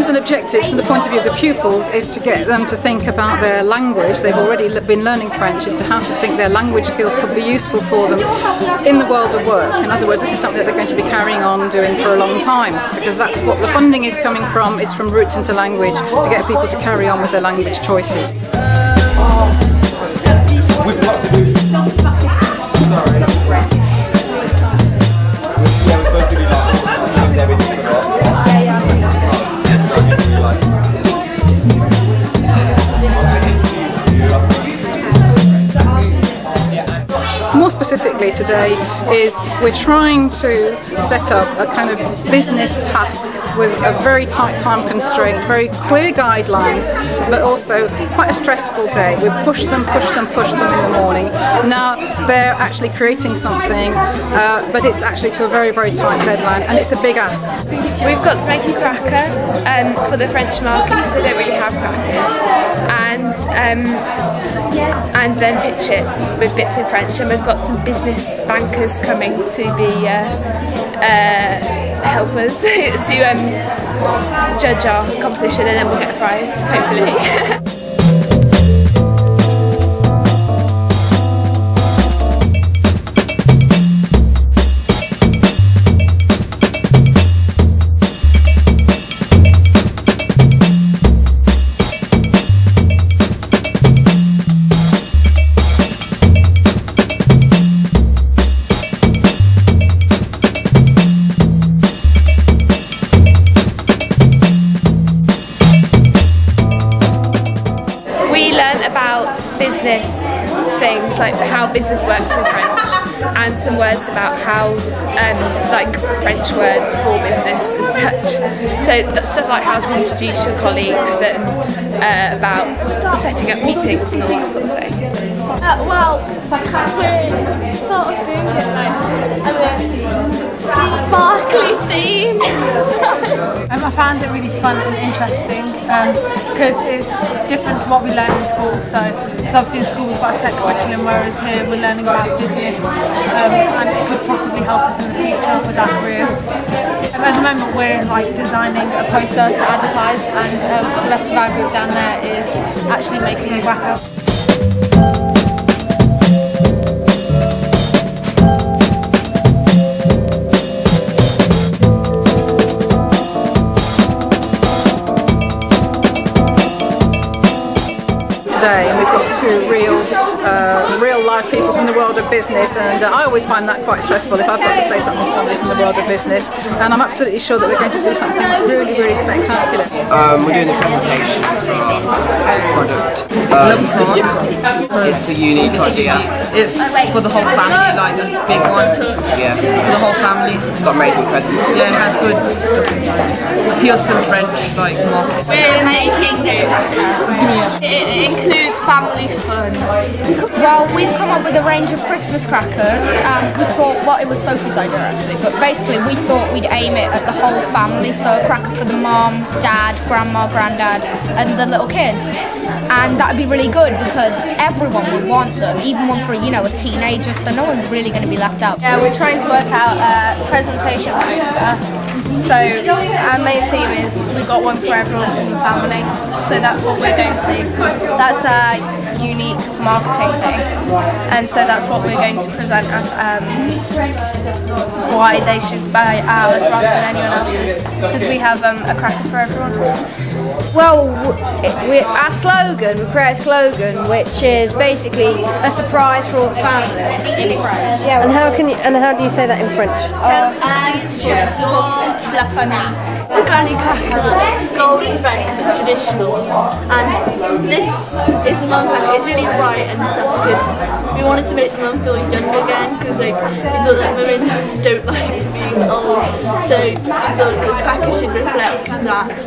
aims and objectives from the point of view of the pupils is to get them to think about their language. They've already been learning French, is to how to think their language skills could be useful for them in the world of work. In other words, this is something that they're going to be carrying on doing for a long time, because that's what the funding is coming from, is from Roots into Language, to get people to carry on with their language choices. More specifically today is we're trying to set up a kind of business task with a very tight time constraint, very clear guidelines, but also quite a stressful day. We push them in the morning. Now they're actually creating something, but it's actually to a very, very tight deadline, and it's a big ask. We've got to make a cracker for the French market because they don't really have crackers, and then pitch it with bits in French, and we've got some business bankers coming to be help us to judge our competition, and then we'll get a prize, hopefully. About business things, like how business works in French, and some words about how like French words for business and such. So that's stuff like how to introduce your colleagues, and about setting up meetings and all that sort of thing. Well, we're sort of doing it like sparkly theme. I found it really fun and interesting because it's different to what we learn in school. So, because obviously in school we've got a set curriculum, whereas here we're learning about business, and it could possibly help us in the future with our careers. At the moment we're like designing a poster to advertise, and the rest of our group down there is actually making a cracker. And we've got two real live people from the world of business, and I always find that quite stressful if I've got to say something to somebody from the world of business, and I'm absolutely sure that we're going to do something really, really spectacular. We're doing a presentation for our product. It's a unique idea. It's for the whole family, like the big one. Yeah. For the whole family. It's got amazing presents. Yeah, it has good stuff inside. Appeals to the French like market. We're making it. It includes family fun. Well, we've come up with a range of Christmas crackers. We thought, well, it was Sophie's idea actually, but basically we thought we'd aim it at the whole family, so a cracker for the mom, dad, grandma, granddad, and the little kids. And that would be really good because everyone would want them, even one for, you know, a teenager, so no one's really going to be left out. Yeah, we're trying to work out a presentation poster. So our main theme is we've got one for everyone in the family. So that's what we're going to do. That's a unique marketing thing. And so that's what we're going to present as why they should buy ours rather than anyone else's. Because we have a cracker for everyone. Well, our slogan, we create a slogan which is basically a surprise for all the family. Yeah. And how do you say that in French? La famille. It's a granny cracker. It's golden French because it's traditional, and this is a mum cracker. It's really bright and stuff because we wanted to make the mum feel young again, because like we thought that women don't like being old, so we thought the cracker should reflect that.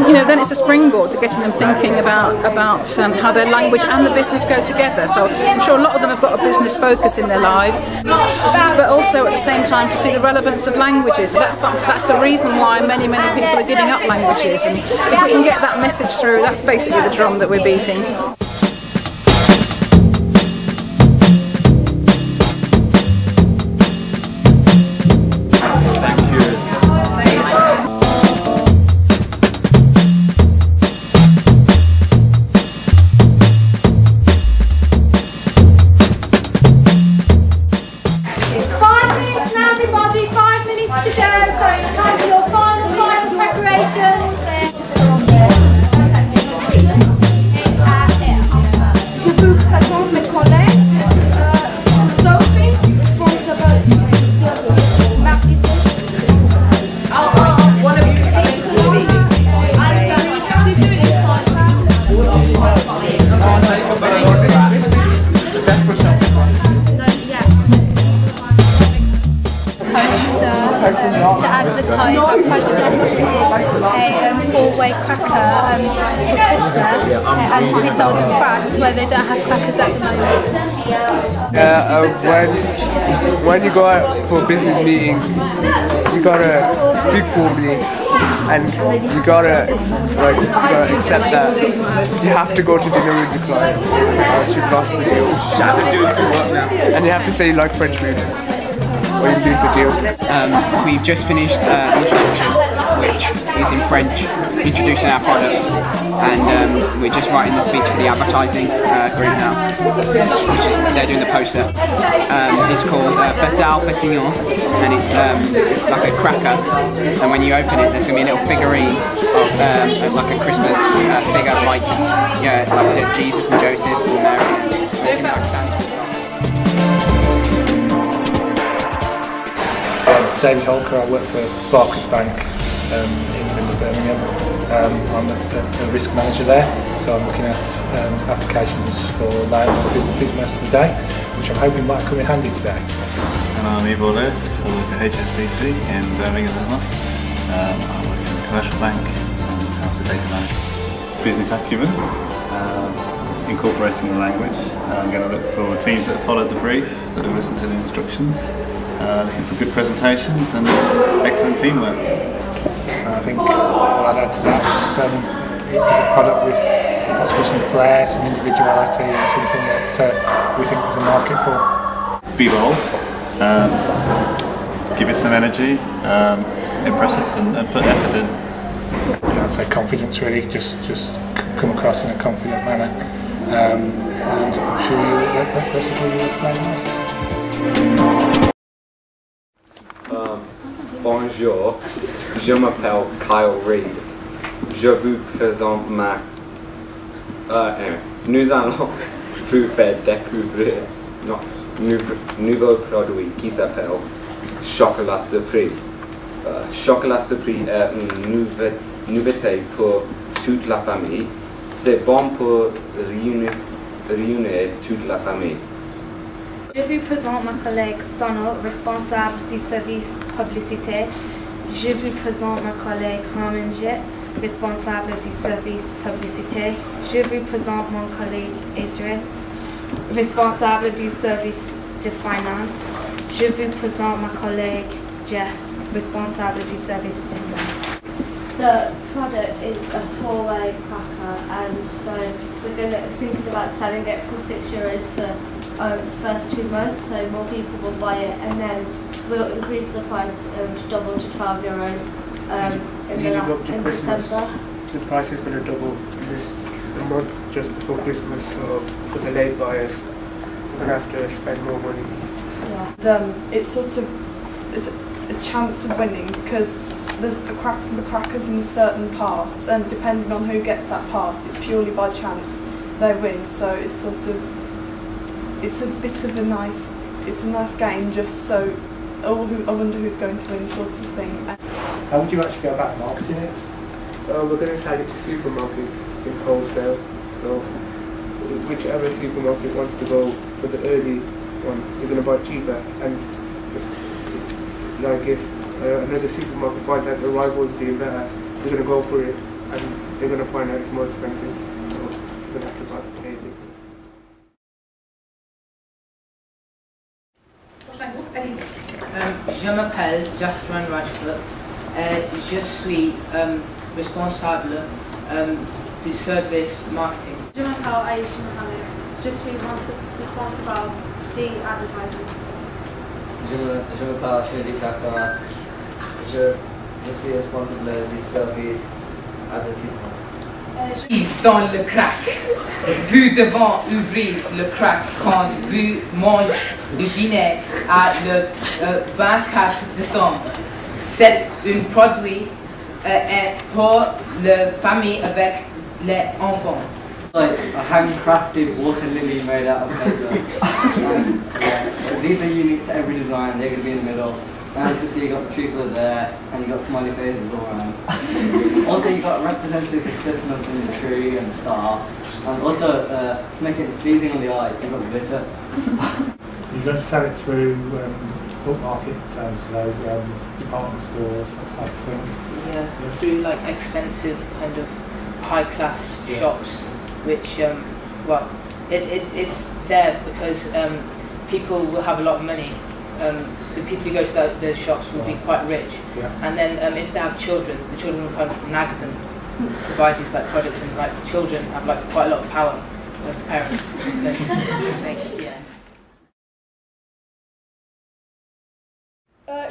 You know, then it's a springboard to getting them thinking about how their language and the business go together. So I'm sure a lot of them have got a business focus in their lives, but also at the same time to see the relevance of languages. So that's the reason why many people are giving up languages, and if we can get that message through, that's basically the drum that we're beating. to advertise our president a four-way cracker for Christmas and to be sold in France where they don't have crackers at the moment. When you go out for business meetings, you gotta speak formally, and you gotta accept that you have to go to dinner with the client, else you've lost the deal. And you have to say you like French food, or you lose the deal. We've just finished the introduction, which is in French, introducing our product, and we're just writing the speech for the advertising group now, which is, they're doing the poster. It's called Pétale Pétillant, and it's like a cracker, and when you open it there's going to be a little figurine of like a Christmas figure, like there's Jesus and Joseph and Mary, and there's going to be like Santa as well. David Holker, I work for Barclays Bank in Birmingham. I'm a risk manager there, so I'm looking at applications for loans for businesses most of the day, which I'm hoping might come in handy today. And I'm Yves Orles, I work at HSBC in Birmingham as well. I work in a commercial bank as a data manager. Business acumen, incorporating the language. I'm going to look for teams that followed the brief, that have listened to the instructions. Looking for good presentations and excellent teamwork. I think what I'd add to that is a product with possibly some flair, some individuality, and something that we think there's a market for. Be bold, give it some energy, impress us and put effort in. I'd say confidence really, just come across in a confident manner, and I'm sure that's what you would find. Bonjour, je m'appelle Kyle Reed. Je vous présente nous allons vous faire découvrir notre nouveau produit qui s'appelle Chocolat Surprise. Chocolat Surprise est une nouveauté pour toute la famille. C'est bon pour réunir toute la famille. Je vous présente ma collègue Sono, responsable du service publicité. Je vous présente ma collègue Carmen Jett, responsable du service publicité. Je vous présente mon collègue Idris, responsable du service de finance. Je vous présente ma collègue Jess, responsable du service design. The product is a four-way cracker, and so we're going to thinking about selling it for €6 for the first 2 months, so more people will buy it, and then we'll increase the price to double to €12 in December. The price is going to double this month just before Christmas, so for the late buyers, we're going to have to spend more money. Yeah. It's sort of a chance of winning because there's the crackers in a certain part, and depending on who gets that part, it's purely by chance they win. So it's sort of a nice game, just so I wonder who's going to win sort of thing. How would you actually go about marketing it? We're going to sell it to supermarkets in wholesale, so whichever supermarket wants to go for the early one, they're going to buy cheaper, and like if another supermarket finds out the rival's doing better, they're going to go for it, and they're going to find out it's more expensive, so they're going to have to buy it. Je m'appelle Jasper Rajput et je suis responsable du service marketing. Je m'appelle Aisha Mohamed. Je suis responsable de advertising. Je m'appelle Shirley Kakara. Je suis responsable du service advertisement. Dans le crack. Vous devez ouvrir le crack quand vous mangez le dîner le 24 décembre. C'est un produit pour la famille avec les enfants. Like a handcrafted water lily made out of paper. These are unique to every design, they're going to be in the middle. And as you see, you've got the triplet there, and you've got smiley faces all around. Also, you've got representatives of Christmas and the tree and the star. And also, to make it pleasing on the eye, you've got glitter. You're going to sell it through upmarket, so department stores, that type of thing. Yes, through like expensive kind of high-class shops, which well, it's there because people will have a lot of money. The people who go to those shops will be quite rich, and then if they have children, the children will kind of nag them to buy these like products, and like children have like quite a lot of power with parents because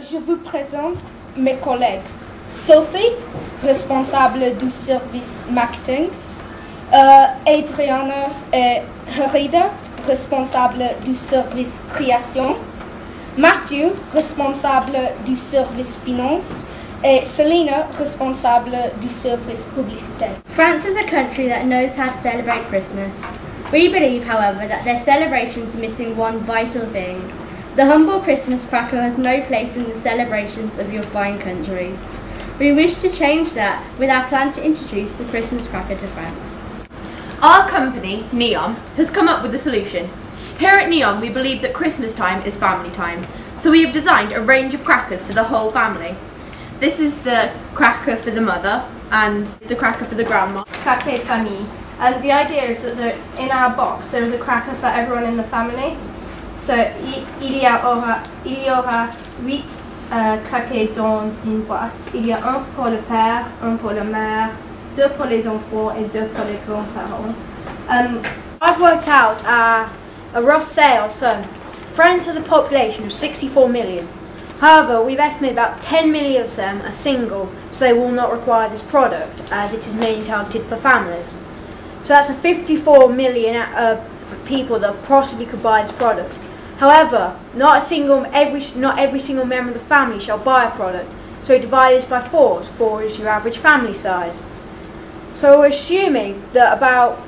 Je vous présente mes collègues. Sophie, responsable du service marketing. Adriana et Herida, responsable du service création. Matthew, responsable du service finance. Et Selena, responsable du service publicité. France is a country that knows how to celebrate Christmas. We believe, however, that their celebrations are missing one vital thing. The humble Christmas cracker has no place in the celebrations of your fine country. We wish to change that with our plan to introduce the Christmas cracker to France. Our company, Neon, has come up with a solution. Here at Neon, we believe that Christmas time is family time, so we have designed a range of crackers for the whole family. This is the cracker for the mother and the cracker for the grandma. Cracker famille. And the idea is that in our box there is a cracker for everyone in the family. So il y aura 8 craquets dans une boîte. Il y a un pour le père, un pour la mère, 2 pour les enfants et 2 pour les grands-parents. I've worked out a rough sale, so France has a population of 64 million. However, we've estimated about 10 million of them are single, so they will not require this product, as it is mainly targeted for families. So that's a 54 million people that possibly could buy this product. However, not every single member of the family shall buy a product, so we divide this by 4. 4 is your average family size. So we're assuming that about,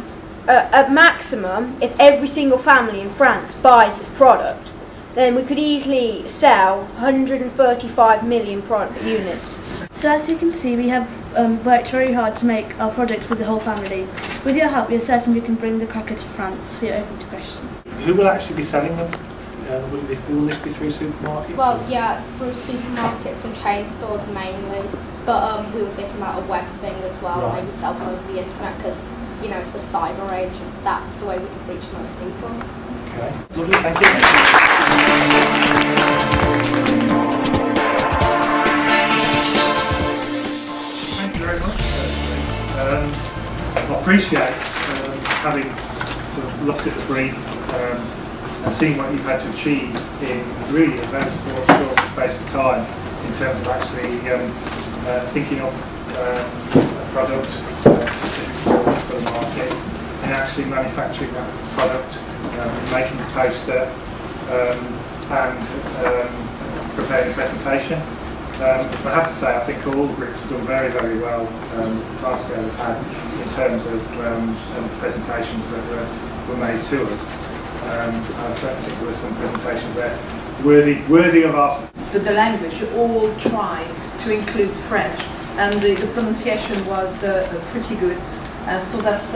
at maximum, if every single family in France buys this product, then we could easily sell 135 million product units. So as you can see, we have worked very hard to make our product for the whole family. With your help, we are certain we can bring the cracker to France. We are open to questions. Who will actually be selling them? Will this be through supermarkets? Well, yeah, through supermarkets and chain stores mainly. But we were thinking about a web thing as well, Right. maybe sell them over the internet because, you know, it's the cyber age and that's the way we can reach most people. Okay, lovely, thank you. Thank you very much. I appreciate having sort of looked at the brief and seeing what you've had to achieve in really a very short space of time in terms of actually thinking of a product specific for the market and actually manufacturing that product, making the poster and preparing the presentation. I have to say, I think all groups have done very, very well with the time scale they've had in terms of the presentations that were made to us. I certainly think there were some presentations there worthy of us. The language, you all try to include French, and the pronunciation was pretty good. So that's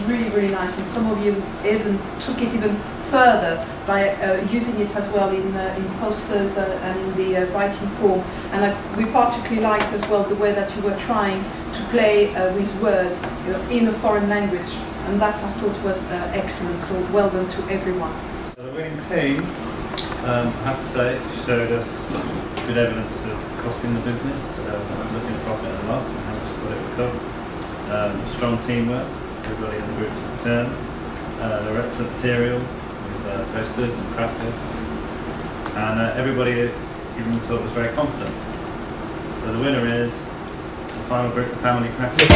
really, really nice, and some of you even took it even further by using it as well in posters and in the writing form. And we particularly liked as well the way that you were trying to play with words, you know, in a foreign language, and that I thought was excellent. So well done to everyone. So the winning team, I have to say, showed us good evidence of costing the business, looking at profit and loss and how much what it would cost. Strong teamwork, everybody in the group took a turn. There were excellent materials with posters and crackers, and everybody giving the talk was very confident. So the winner is the final group of family crackers.